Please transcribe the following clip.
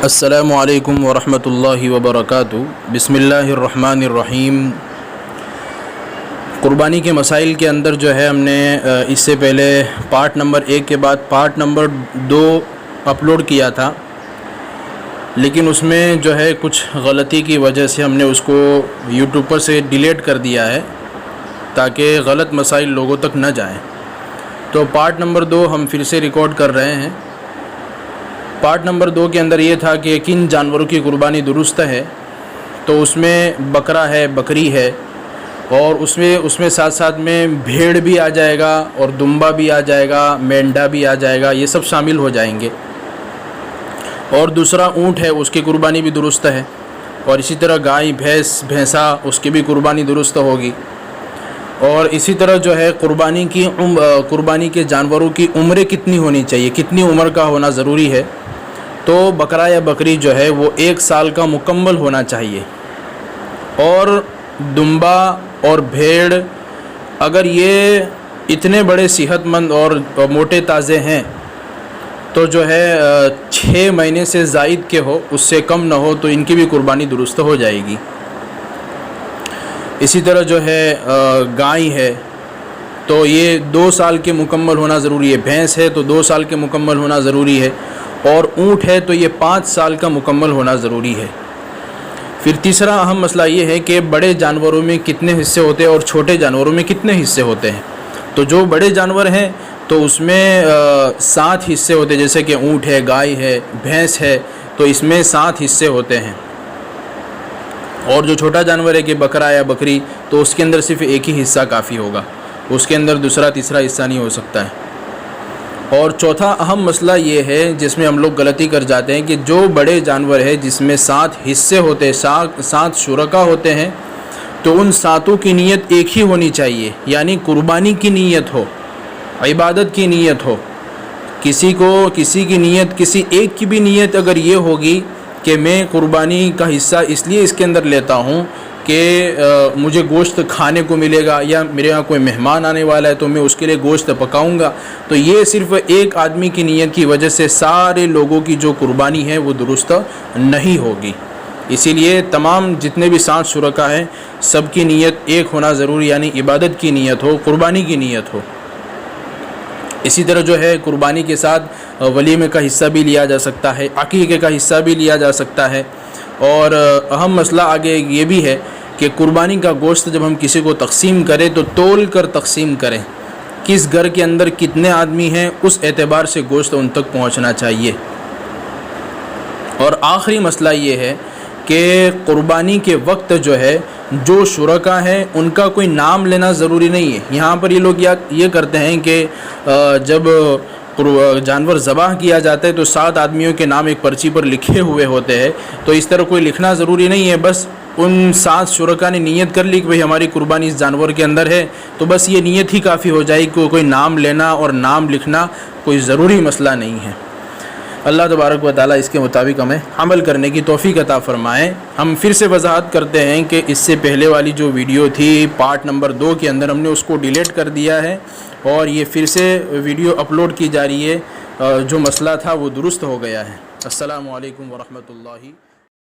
السلام علیکم ورحمۃ اللہ وبرکاتہ۔ بسم اللہ الرحمن الرحیم۔ قربانی کے مسائل کے اندر جو ہے ہم نے اس سے پہلے پارٹ نمبر 1 کے بعد پارٹ نمبر 2 اپلوڈ کیا تھا، لیکن اس میں جو ہے کچھ غلطی کی وجہ سے ہم نے اس کو یوٹیوب پر سے ڈیلیٹ کر دیا ہے تاکہ غلط مسائل لوگوں تک نہ جائیں۔ تو پارٹ نمبر 2 ہم پھر سے ریکارڈ کر رہے ہیں۔ پارٹ نمبر 2 کے اندر یہ تھا کہ کن جانوروں کی قربانی درست ہے، تو اس میں بکرا ہے، بکری ہے، اور اس میں ساتھ ساتھ میں بھیڑ بھی آ جائے گا اور دمبا بھی آ جائے گا، مینڈا بھی آ جائے گا، یہ سب شامل ہو جائیں گے۔ اور دوسرا اونٹ ہے، اس کی قربانی بھی درست ہے، اور اسی طرح گائے، بھینسا، اس کی بھی قربانی درست ہوگی۔ اور اسی طرح جو ہے قربانی کے جانوروں کی عمریں کتنی ہونی چاہیے، کتنی عمر کا ہونا ضروری ہے، تو بکرا یا بکری جو ہے وہ 1 سال کا مکمل ہونا چاہیے۔ اور دمبا اور بھیڑ اگر یہ اتنے بڑے صحت مند اور موٹے تازے ہیں تو جو ہے 6 مہینے سے زائد کے ہو، اس سے کم نہ ہو، تو ان کی بھی قربانی درست ہو جائے گی۔ اسی طرح جو ہے گائے ہے تو یہ 2 سال کے مکمل ہونا ضروری ہے، بھینس ہے تو 2 سال کے مکمل ہونا ضروری ہے، اور اونٹ ہے تو یہ 5 سال کا مکمل ہونا ضروری ہے۔ پھر تیسرا اہم مسئلہ یہ ہے کہ بڑے جانوروں میں کتنے حصے ہوتے ہیں اور چھوٹے جانوروں میں کتنے حصے ہوتے ہیں۔ تو جو بڑے جانور ہیں تو اس میں 7 حصے ہوتے ہیں، جیسے کہ اونٹ ہے، گائے ہے، بھینس ہے، تو اس میں 7 حصے ہوتے ہیں۔ اور جو چھوٹا جانور ہے کہ بکرا یا بکری، تو اس کے اندر صرف ایک ہی حصہ کافی ہوگا، اس کے اندر دوسرا تیسرا حصہ نہیں ہو سکتا ہے۔ اور چوتھا اہم مسئلہ یہ ہے جس میں ہم لوگ غلطی کر جاتے ہیں کہ جو بڑے جانور ہے جس میں 7 حصے ہوتے ہیں، 7 شرکا ہوتے ہیں، تو ان 7 کی نیت ایک ہی ہونی چاہیے، یعنی قربانی کی نیت ہو، عبادت کی نیت ہو۔ کسی کی نیت، کسی ایک کی بھی نیت اگر یہ ہوگی کہ میں قربانی کا حصہ اس لیے اس کے اندر لیتا ہوں کہ مجھے گوشت کھانے کو ملے گا، یا میرے یہاں کوئی مہمان آنے والا ہے تو میں اس کے لیے گوشت پکاؤں گا، تو یہ صرف ایک آدمی کی نیت کی وجہ سے سارے لوگوں کی جو قربانی ہے وہ درست نہیں ہوگی۔ اسی لیے تمام جتنے بھی 7 شرکا ہیں سب کی نیت ایک ہونا ضروری، یعنی عبادت کی نیت ہو، قربانی کی نیت ہو۔ اسی طرح جو ہے قربانی کے ساتھ ولیمے کا حصہ بھی لیا جا سکتا ہے، عقیقے کا حصہ بھی لیا جا سکتا ہے۔ اور اہم مسئلہ آگے یہ بھی ہے کہ قربانی کا گوشت جب ہم کسی کو تقسیم کریں تو تول کر تقسیم کریں، کس گھر کے اندر کتنے آدمی ہیں اس اعتبار سے گوشت ان تک پہنچنا چاہیے۔ اور آخری مسئلہ یہ ہے کہ قربانی کے وقت جو ہے جو شرکا ہیں ان کا کوئی نام لینا ضروری نہیں ہے۔ یہاں پر یہ لوگ یہ کرتے ہیں کہ جب جانور ذبح کیا جاتا ہے تو 7 آدمیوں کے نام ایک پرچی پر لکھے ہوئے ہوتے ہیں، تو اس طرح کوئی لکھنا ضروری نہیں ہے، بس ان 7 شرکا نے نیت کر لی کہ بھئی ہماری قربانی اس جانور کے اندر ہے، تو بس یہ نیت ہی کافی ہو جائے گی، کوئی نام لینا اور نام لکھنا کوئی ضروری مسئلہ نہیں ہے۔ اللہ تبارک و تعالیٰ اس کے مطابق ہمیں عمل کرنے کی توفیق عطا فرمائے۔ ہم پھر سے وضاحت کرتے ہیں کہ اس سے پہلے والی جو ویڈیو تھی پارٹ نمبر 2 کے اندر ہم نے اس کو ڈیلیٹ کر دیا ہے، اور یہ پھر سے ویڈیو اپلوڈ کی جا رہی ہے، جو مسئلہ تھا وہ درست ہو گیا ہے۔ السلام علیکم ورحمۃ اللہ۔